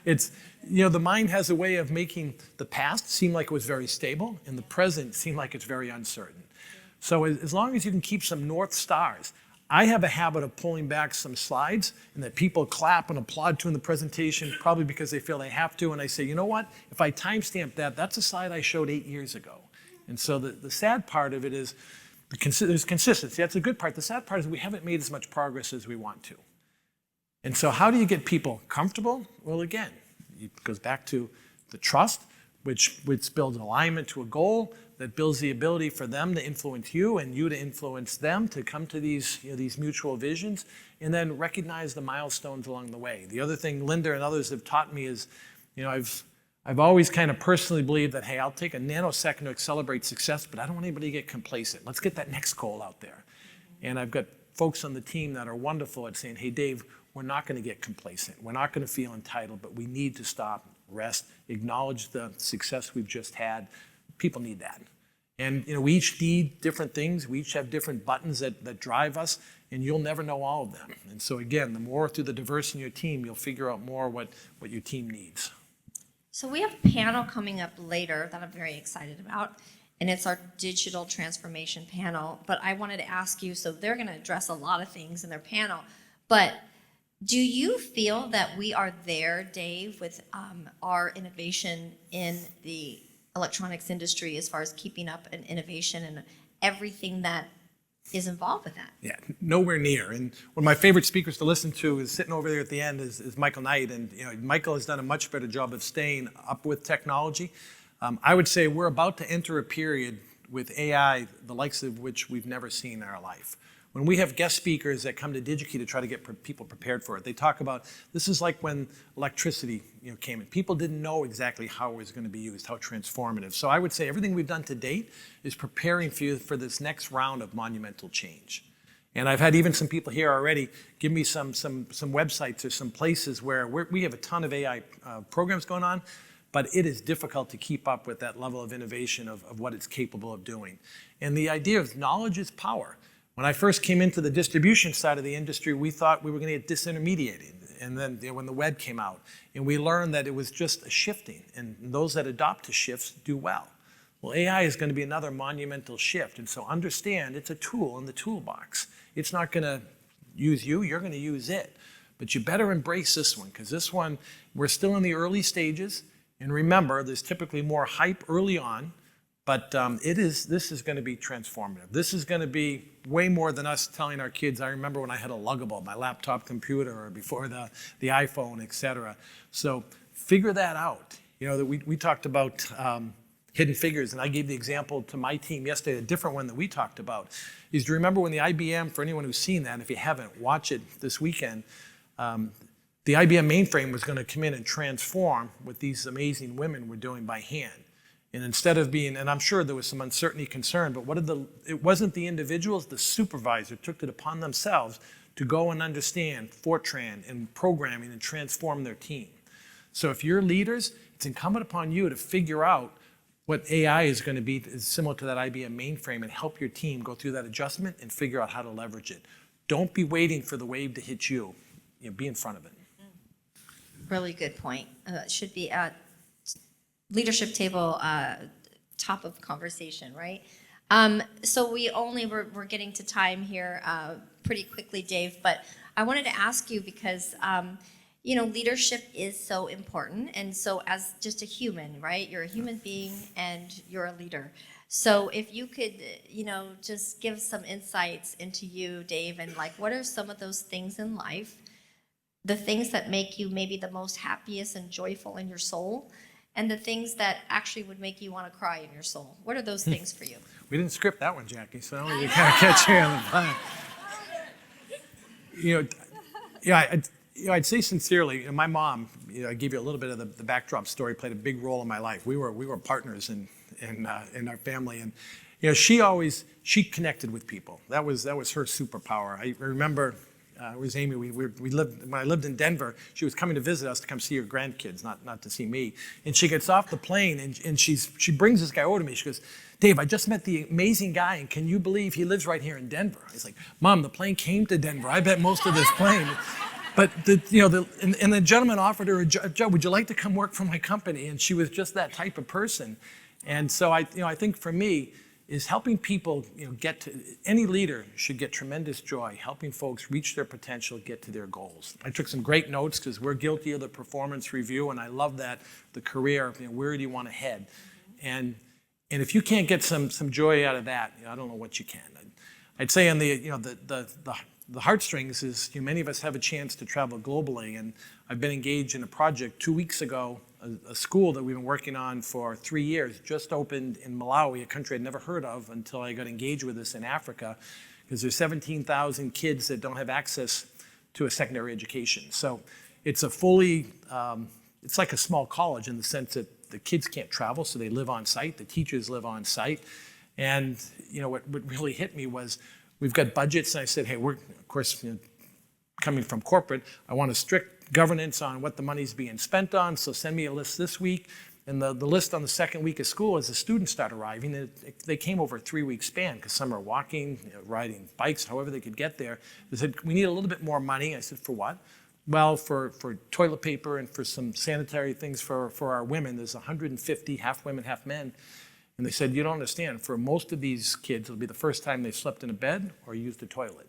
It's the mind has a way of making the past seem like it was very stable, and the present seem like it's very uncertain. So as long as you can keep some North Stars, I have a habit of pulling back some slides and that people clap and applaud to in the presentation, probably because they feel they have to. And I say, you know what? If I timestamp that, that's a slide I showed 8 years ago. And so the sad part of it is there's consistency. That's a good part. The sad part is we haven't made as much progress as we want to. And so how do you get people comfortable? Well, again, it goes back to the trust, which builds an alignment to a goal, that builds the ability for them to influence you and you to influence them to come to these mutual visions, and then recognize the milestones along the way. The other thing Linda and others have taught me is, I've always kind of personally believed that, hey, I'll take a nanosecond to accelerate success, but I don't want anybody to get complacent. Let's get that next goal out there. And I've got folks on the team that are wonderful at saying, hey, Dave, we're not going to get complacent. We're not going to feel entitled, but we need to stop, rest, acknowledge the success we've just had. People need that. And we each need different things. We each have different buttons that drive us, and you'll never know all of them. And so again, the more through the diversity in your team, you'll figure out more what your team needs. So we have a panel coming up later that I'm very excited about, and it's our digital transformation panel. But I wanted to ask you, so they're going to address a lot of things in their panel, but do you feel that we are there, Dave, with our innovation in the electronics industry as far as keeping up and innovation and everything that is involved with that? Yeah, nowhere near. And one of my favorite speakers to listen to is sitting over there at the end is Michael Knight. And Michael has done a much better job of staying up with technology. I would say we're about to enter a period with AI, the likes of which we've never seen in our life. When we have guest speakers that come to DigiKey to try to get people prepared for it, they talk about this is like when electricity came in. People didn't know exactly how it was going to be used, how transformative. So I would say everything we've done to date is preparing for you for this next round of monumental change. And I've had even some people here already give me some websites or some places where we have a ton of AI programs going on, but it is difficult to keep up with that level of innovation of what it's capable of doing. And the idea of knowledge is power. When I first came into the distribution side of the industry, we thought we were going to get disintermediated. And then when the web came out, and we learned that it was just a shifting, and those that adopt to shifts do well. Well, AI is going to be another monumental shift, and so understand it's a tool in the toolbox. It's not going to use you, you're going to use it. But you better embrace this one, because this one, we're still in the early stages, and remember, there's typically more hype early on, but this is going to be transformative. This is going to be way more than us telling our kids, I remember when I had a Luggable, my laptop computer, or before the iPhone, et cetera. So figure that out. That we talked about hidden figures, and I gave the example to my team yesterday, a different one that we talked about, is to remember when the IBM, for anyone who's seen that, if you haven't, watch it this weekend, the IBM mainframe was going to come in and transform what these amazing women were doing by hand. And instead of being, and I'm sure there was some uncertainty concern, but it wasn't the individuals, the supervisor took it upon themselves to go and understand Fortran and programming and transform their team. So if you're leaders, it's incumbent upon you to figure out what AI is going to be similar to that IBM mainframe and help your team go through that adjustment and figure out how to leverage it. Don't be waiting for the wave to hit you. Be in front of it. Really good point. It should be leadership table top of conversation, right? So we're getting to time here pretty quickly, Dave, but I wanted to ask you because, leadership is so important. And so as just a human, right, you're a human being and you're a leader. So if you could, just give some insights into you, Dave, and like, what are some of those things in life, the things that make you maybe the most happiest and joyful in your soul, and the things that actually would make you want to cry in your soul? What are those things for you? We didn't script that one, Jackie, so we kind of catch you on the fly. I'd say sincerely, my mom, I gave you a little bit of the backdrop story, played a big role in my life. We were partners in our family, and she connected with people. That was her superpower. I remember. It was Amy. We lived when I lived in Denver. She was coming to visit us to come see her grandkids, not to see me. And she gets off the plane and she brings this guy over to me. She goes, "Dave, I just met the amazing guy, and can you believe he lives right here in Denver?" I was like, "Mom, the plane came to Denver. I bet most of this plane." But the gentleman offered her a job. "Would you like to come work for my company?" And she was just that type of person. And so I think for me, is helping people, get to, any leader should get tremendous joy, helping folks reach their potential, get to their goals. I took some great notes because we're guilty of the performance review, and I love that, the career, where do you want to head? And if you can't get some joy out of that, I don't know what you can. I'd say on the heartstrings is, many of us have a chance to travel globally, and I've been engaged in a project 2 weeks ago. A school that we've been working on for 3 years just opened in Malawi, a country I'd never heard of until I got engaged with this in Africa, because there's 17,000 kids that don't have access to a secondary education. So it's it's like a small college in the sense that the kids can't travel, so they live on site, the teachers live on site. And what really hit me was, we've got budgets, and I said, hey, we're, of course, coming from corporate, I want a strict governance on what the money's being spent on, so send me a list this week. And the list on the second week of school, as the students start arriving, they came over a 3-week span, because some are walking, riding bikes, however they could get there. They said, we need a little bit more money. I said, for what? Well, for toilet paper and for some sanitary things for our women. There's 150, half women, half men. And they said, you don't understand, for most of these kids, it'll be the first time they've slept in a bed or used a toilet.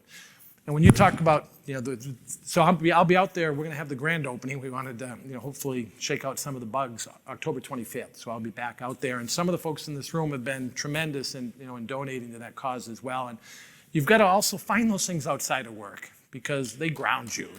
And when you talk about, so I'll be out there. We're going to have the grand opening. We wanted to, hopefully shake out some of the bugs October 25th. So I'll be back out there. And some of the folks in this room have been tremendous in donating to that cause as well. And you've got to also find those things outside of work, because they ground you.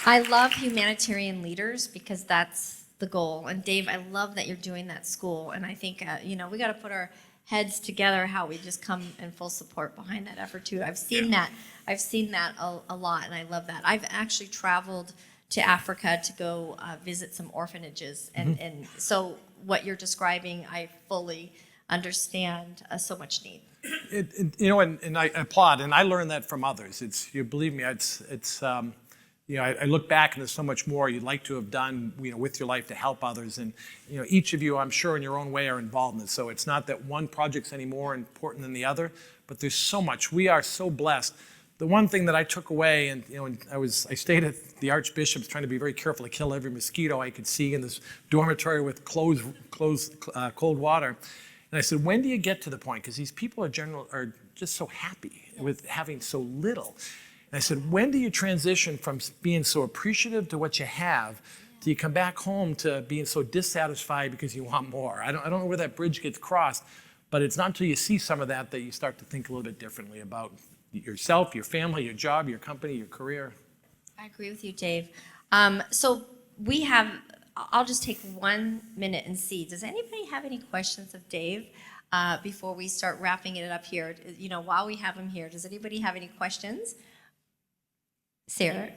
I love humanitarian leaders because that's the goal. And Dave, I love that you're doing that school. And I think, we got to put our heads together, how we just come in full support behind that effort too. I've seen that a lot, and I love that. I've actually traveled to Africa to go visit some orphanages. And so what you're describing, I fully understand so much need. And I applaud, and I learned that from others. Believe me, I look back and there's so much more you'd like to have done, with your life to help others. And, each of you, I'm sure in your own way, are involved in it. So it's not that one project's any more important than the other, but there's so much. We are so blessed. The one thing that I took away, and, I stayed at the Archbishop's trying to be very careful to kill every mosquito I could see in this dormitory with cold water. And I said, when do you get to the point? Because these people are just so happy with having so little. And I said, when do you transition from being so appreciative to what you have, do you come back home to being so dissatisfied because you want more? I don't know where that bridge gets crossed, but it's not until you see some of that you start to think a little bit differently about yourself, your family, your job, your company, your career. I agree with you, Dave. So I'll just take 1 minute and see. Does anybody have any questions of Dave before we start wrapping it up here? While we have him here, does anybody have any questions? Sarah.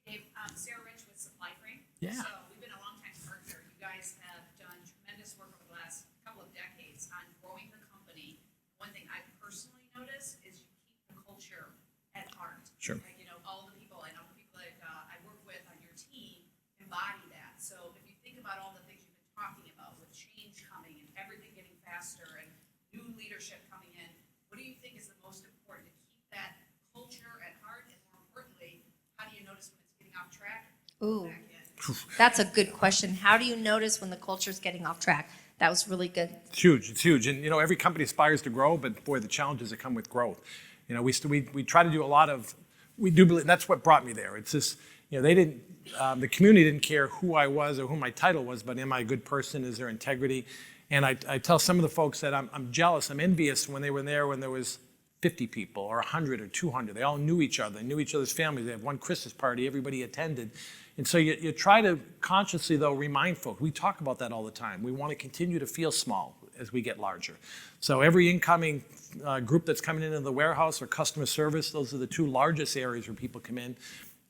Dave, Sarah Rich with Supply Frame. Yeah. So we've been a long-time partner. You guys have done tremendous work over the last couple of decades on growing the company. One thing I personally notice is you keep the culture at heart. Sure. Like, all the people that I work with on your team embody that. So if you think about all the things you've been talking about with change coming and everything getting faster and new leadership coming in, what do you think is the most important to keep that culture at heart? And more importantly, how do you notice when it's getting off track? Ooh, Back in. that's a good question. How do you notice when the culture's getting off track? That was really good. It's huge. It's huge. And, every company aspires to grow, but boy, the challenges that come with growth. We try to do a lot of, we do believe, that's what brought me there. It's just, they didn't, the community didn't care who I was or who my title was, but am I a good person? Is there integrity? And I tell some of the folks that I'm jealous, I'm envious when they were there when there was 50 people or 100 or 200. They all knew each other, knew each other's families. They had one Christmas party, everybody attended. And so you try to consciously, though, remind folks. We talk about that all the time. We want to continue to feel small as we get larger. So every incoming group that's coming into the warehouse or customer service, those are the two largest areas where people come in.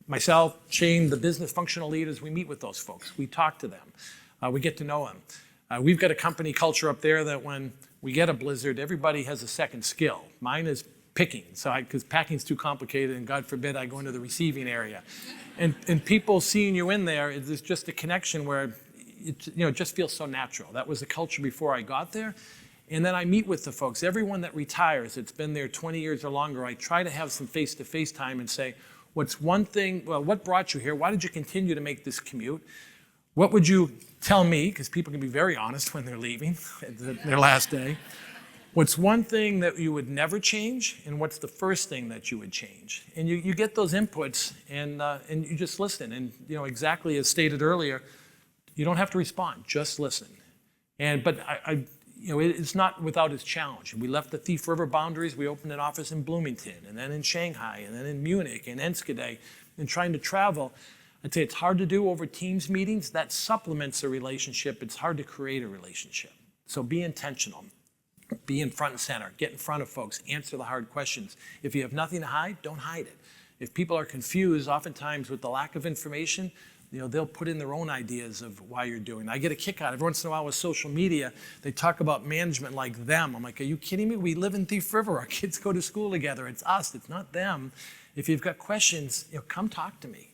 Myself, Shane, the business functional leaders, we meet with those folks. We talk to them. We get to know them. We've got a company culture up there that when we get a blizzard, everybody has a second skill. Mine is picking, because packing's too complicated, and God forbid I go into the receiving area. And people seeing you in there, there's just a connection where it just feels so natural. That was the culture before I got there. And then I meet with the folks. Everyone that retires, it's been there 20 years or longer, I try to have some face-to-face time and say, what's one thing, what brought you here? Why did you continue to make this commute? What would you tell me, because people can be very honest when they're leaving, their last day. What's one thing that you would never change, and what's the first thing that you would change? And you get those inputs, and you just listen. And exactly as stated earlier, you don't have to respond, just listen. But it's not without its challenge. We left the Thief River boundaries. We opened an office in Bloomington, and then in Shanghai, and then in Munich, and Enschede, and trying to travel. I'd say it's hard to do over Teams meetings. That supplements a relationship. It's hard to create a relationship. So be intentional. Be in front and center. Get in front of folks. Answer the hard questions. If you have nothing to hide, don't hide it. If people are confused, oftentimes with the lack of information, they'll put in their own ideas of why you're doing it. I get a kick out of every once in a while with social media. They talk about management like them. I'm like, are you kidding me? We live in Thief River. Our kids go to school together. It's us. It's not them. If you've got questions, come talk to me.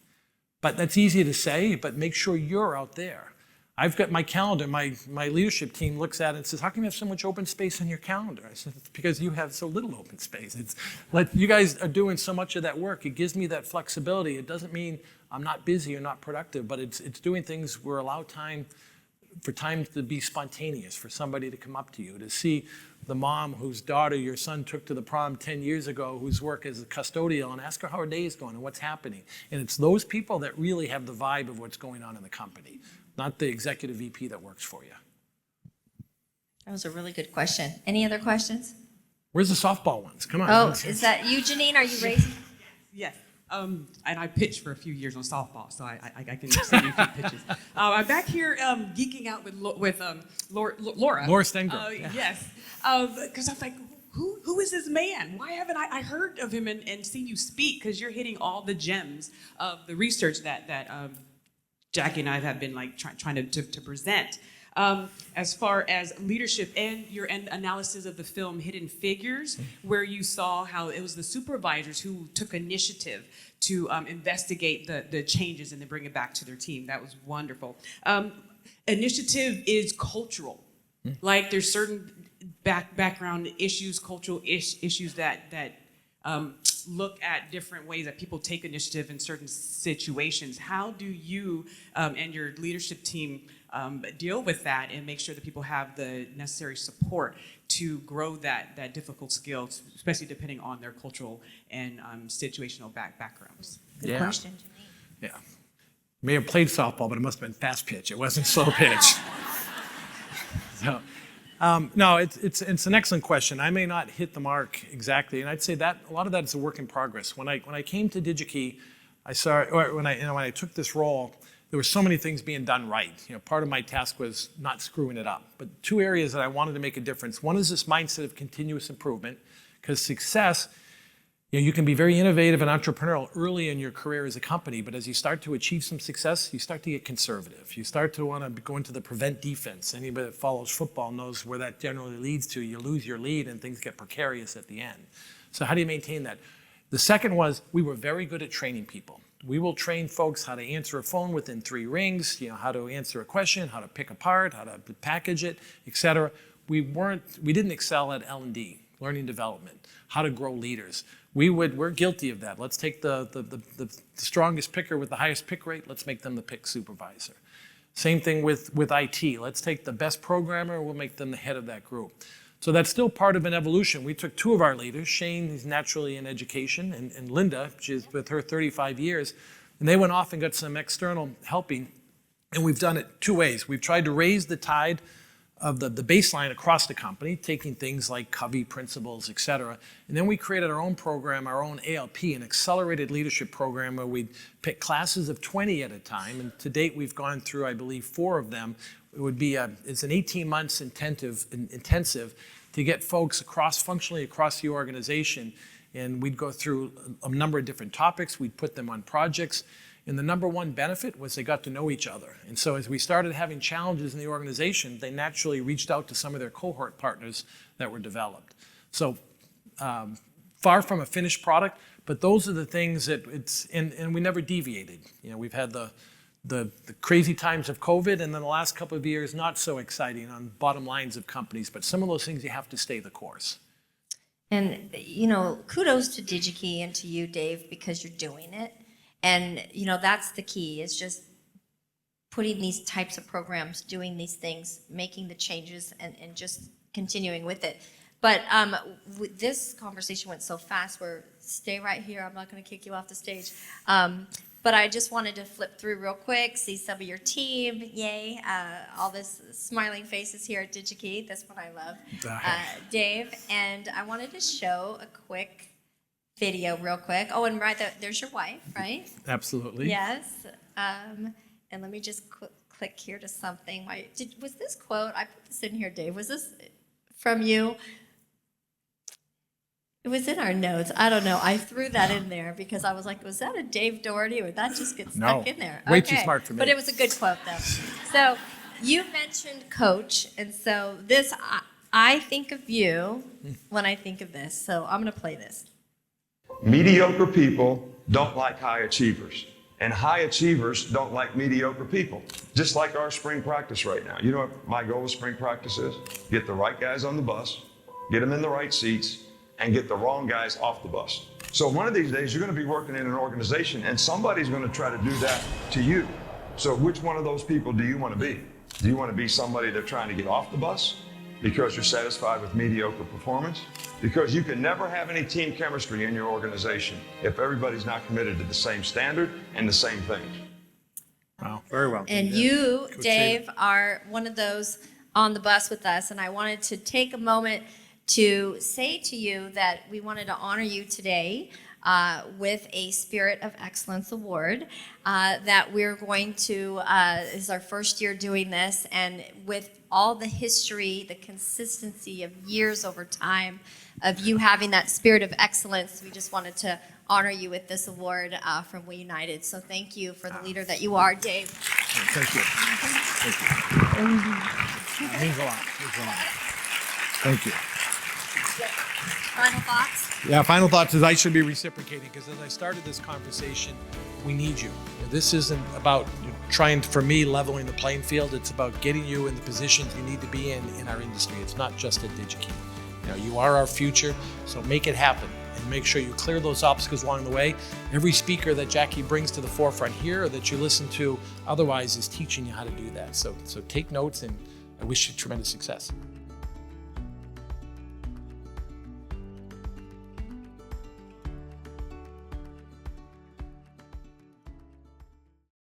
But that's easy to say, but make sure you're out there. I've got my calendar. My leadership team looks at it and says, how come you have so much open space on your calendar? I said, it's because you have so little open space. It's like you guys are doing so much of that work. It gives me that flexibility. It doesn't mean I'm not busy or not productive, but it's doing things we're allowed time to be spontaneous, for somebody to come up to you, to see the mom whose daughter your son took to the prom 10 years ago, whose work as a custodial, and ask her how her day is going and what's happening. And it's those people that really have the vibe of what's going on in the company, not the executive VP that works for you. That was a really good question. Any other questions? Where's the softball ones? Come on. Oh, is that you, Janine? Are you raising? Yes. And I pitched for a few years on softball, so I can send you a few pitches. I'm back here geeking out with Laura. Laura Stengel. Yeah. Yes. Because I'm like, who is this man? Why haven't I heard of him and seen you speak? Because you're hitting all the gems of the research that Jackie and I have been trying to present. As far as leadership and your analysis of the film Hidden Figures, where you saw how it was the supervisors who took initiative to investigate the changes and then bring it back to their team. That was wonderful. Initiative is cultural. Like there's certain background issues, cultural issues that look at different ways that people take initiative in certain situations. How do you and your leadership team deal with that and make sure that people have the necessary support to grow that difficult skill, especially depending on their cultural and situational backgrounds? Good question, Janine. Yeah. May have played softball, but it must have been fast pitch. It wasn't slow pitch. So, no, it's an excellent question. I may not hit the mark exactly, and I'd say that a lot of that is a work in progress. When I came to DigiKey, when I took this role, there were so many things being done right. Part of my task was not screwing it up. But two areas that I wanted to make a difference. One is this mindset of continuous improvement, because success, you can be very innovative and entrepreneurial early in your career as a company, but as you start to achieve some success, you start to get conservative. You start to want to go into the prevent defense. Anybody that follows football knows where that generally leads to. You lose your lead and things get precarious at the end. So how do you maintain that? The second was we were very good at training people. We will train folks how to answer a phone within 3 rings, how to answer a question, how to pick a part, how to package it, et cetera. We didn't excel at L&D. learning development, how to grow leaders. We're guilty of that. Let's take the strongest picker with the highest pick rate, let's make them the pick supervisor. Same thing with IT. Let's take the best programmer, we'll make them the head of that group. So that's still part of an evolution. We took two of our leaders, Shane, who's naturally in education, and Linda, she's with her 35 years, and they went off and got some external helping, and we've done it two ways. We've tried to raise the tide of the baseline across the company, taking things like Covey principles, et cetera. And then we created our own program, our own ALP, an accelerated leadership program where we'd pick classes of 20 at a time. And to date, we've gone through, I believe, 4 of them. It would be it's an 18 months intensive to get folks functionally across the organization. And we'd go through a number of different topics. We'd put them on projects. And the number one benefit was they got to know each other. And so as we started having challenges in the organization, they naturally reached out to some of their cohort partners that were developed. So far from a finished product, but those are the things that and we never deviated. You know, we've had the crazy times of COVID, and then the last couple of years, not so exciting on bottom lines of companies, but some of those things you have to stay the course. And, you know, kudos to DigiKey and to you, Dave, because you're doing it. And, you know, that's the key, is just putting these types of programs, doing these things, making the changes, and just continuing with it. But this conversation went so fast, stay right here, I'm not going to kick you off the stage. But I just wanted to flip through real quick, see some of your team, yay, all this smiling faces here at DigiKey, that's what I love, Dave. And I wanted to show a quick video real quick. Oh, and right there's your wife, right? Absolutely. Yes. And let me just click here to something. Was this quote, I put this in here, Dave, was this from you? It was in our notes. I don't know. I threw that in there because I was like, was that a Dave Doherty, or that just gets stuck in there? Way too smart for me. But it was a good quote, though. So you mentioned coach, and so this, I think of you when I think of this. So I'm going to play this. Mediocre people don't like high achievers, and high achievers don't like mediocre people. Just like our spring practice right now. You know what my goal with spring practice is? Get the right guys on the bus, get them in the right seats, and get the wrong guys off the bus. So one of these days, you're going to be working in an organization, and somebody's going to try to do that to you. So which one of those people do you want to be? Do you want to be somebody that's trying to get off the bus because you're satisfied with mediocre performance? Because you can never have any team chemistry in your organization if everybody's not committed to the same standard and the same things. Wow, very well. And you, Dave, are one of those on the bus with us, and I wanted to take a moment to say to you that we wanted to honor you today with a Spirit of Excellence Award that we're going to, is our first year doing this, and with all the history, the consistency of years over time of you having that spirit of excellence, we just wanted to honor you with this award from We United. So thank you for the leader that you are, Dave. Thank you. Thank you. It means a lot. It means a lot. Thank you. Final thoughts? Yeah, final thoughts is I should be reciprocating, because as I started this conversation, we need you. This isn't about trying, for me, leveling the playing field. It's about getting you in the positions you need to be in our industry. It's not just at DigiKey. You know, you are our future, so make it happen and make sure you clear those obstacles along the way. Every speaker that Jackie brings to the forefront here or that you listen to otherwise is teaching you how to do that. So take notes, and I wish you tremendous success.